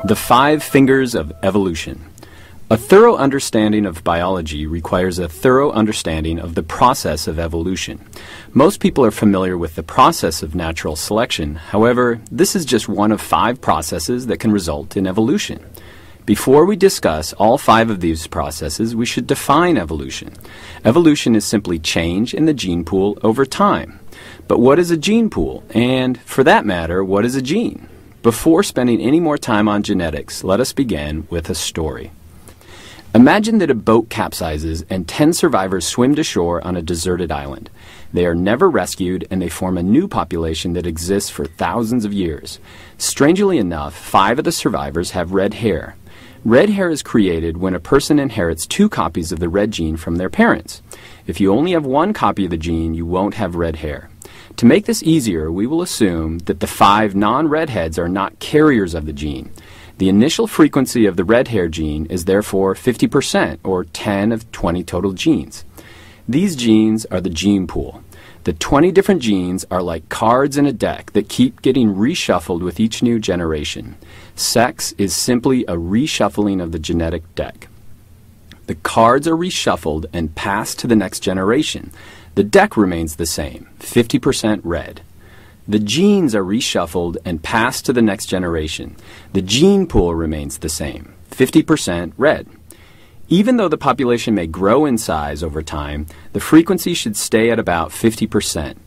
The 5 Fingers of Evolution. A thorough understanding of biology requires a thorough understanding of the process of evolution. Most people are familiar with the process of natural selection. However, this is just one of 5 processes that can result in evolution. Before we discuss all 5 of these processes, we should define evolution. Evolution is simply change in the gene pool over time. But what is a gene pool? And, for that matter, what is a gene? Before spending any more time on genetics, let us begin with a story. Imagine that a boat capsizes and 10 survivors swim to shore on a deserted island. They are never rescued and they form a new population that exists for thousands of years. Strangely enough, 5 of the survivors have red hair. Red hair is created when a person inherits 2 copies of the red gene from their parents. If you only have 1 copy of the gene, you won't have red hair. To make this easier, we will assume that the 5 non-redheads are not carriers of the gene. The initial frequency of the red hair gene is therefore 50%, or 10 of 20 total genes. These genes are the gene pool. The 20 different genes are like cards in a deck that keep getting reshuffled with each new generation. Sex is simply a reshuffling of the genetic deck. The cards are reshuffled and passed to the next generation. The deck remains the same, 50% red. The genes are reshuffled and passed to the next generation. The gene pool remains the same, 50% red. Even though the population may grow in size over time, the frequency should stay at about 50%.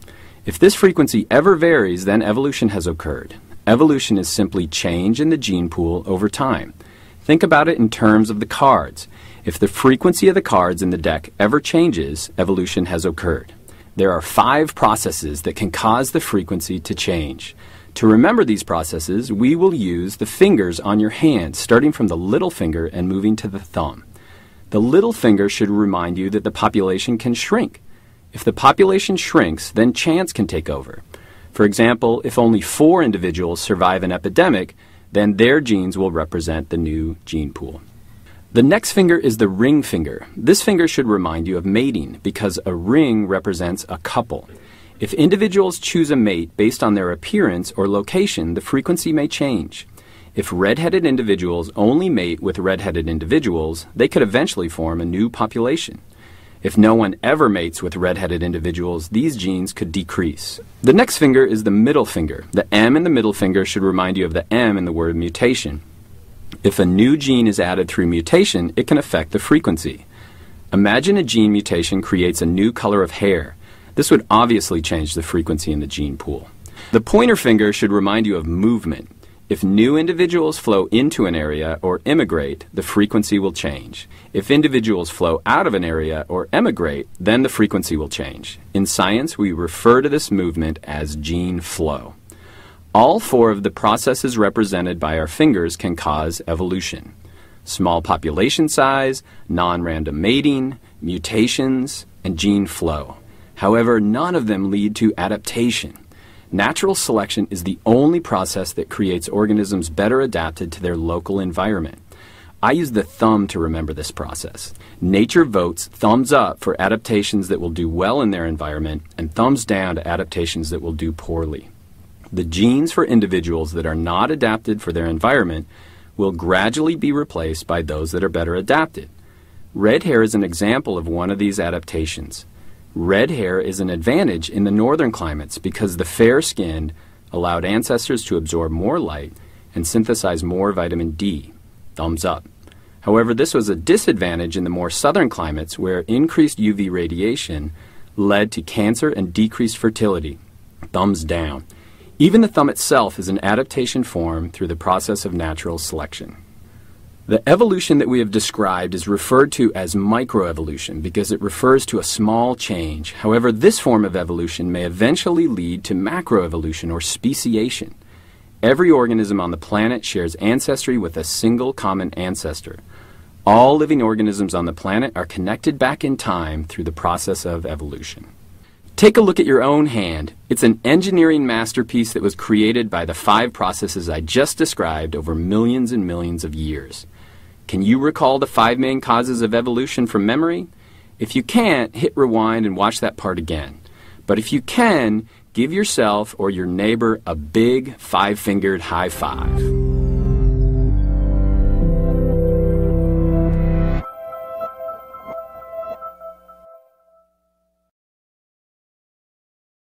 If this frequency ever varies, then evolution has occurred. Evolution is simply change in the gene pool over time. Think about it in terms of the cards. If the frequency of the cards in the deck ever changes, evolution has occurred. There are 5 processes that can cause the frequency to change. To remember these processes, we will use the fingers on your hand, starting from the little finger and moving to the thumb. The little finger should remind you that the population can shrink. If the population shrinks, then chance can take over. For example, if only 4 individuals survive an epidemic, then their genes will represent the new gene pool. The next finger is the ring finger. This finger should remind you of mating because a ring represents a couple. If individuals choose a mate based on their appearance or location, the frequency may change. If red-headed individuals only mate with red-headed individuals, they could eventually form a new population. If no one ever mates with red-headed individuals, these genes could decrease. The next finger is the middle finger. The M in the middle finger should remind you of the M in the word mutation. If a new gene is added through mutation, it can affect the frequency. Imagine a gene mutation creates a new color of hair. This would obviously change the frequency in the gene pool. The pointer finger should remind you of movement. If new individuals flow into an area or immigrate, the frequency will change. If individuals flow out of an area or emigrate, then the frequency will change. In science, we refer to this movement as gene flow. All 4 of the processes represented by our fingers can cause evolution. Small population size, non-random mating, mutations, and gene flow. However, none of them lead to adaptation. Natural selection is the only process that creates organisms better adapted to their local environment. I use the thumb to remember this process. Nature votes thumbs up for adaptations that will do well in their environment and thumbs down to adaptations that will do poorly. The genes for individuals that are not adapted for their environment will gradually be replaced by those that are better adapted. Red hair is an example of one of these adaptations. Red hair is an advantage in the northern climates because the fair-skinned allowed ancestors to absorb more light and synthesize more vitamin D. Thumbs up. However, this was a disadvantage in the more southern climates where increased UV radiation led to cancer and decreased fertility. Thumbs down. Even the thumb itself is an adaptation formed through the process of natural selection. The evolution that we have described is referred to as microevolution because it refers to a small change. However, this form of evolution may eventually lead to macroevolution or speciation. Every organism on the planet shares ancestry with a single common ancestor. All living organisms on the planet are connected back in time through the process of evolution. Take a look at your own hand. It's an engineering masterpiece that was created by the 5 processes I just described over millions and millions of years. Can you recall the 5 main causes of evolution from memory? If you can't, hit rewind and watch that part again. But if you can, give yourself or your neighbor a big 5-fingered high five.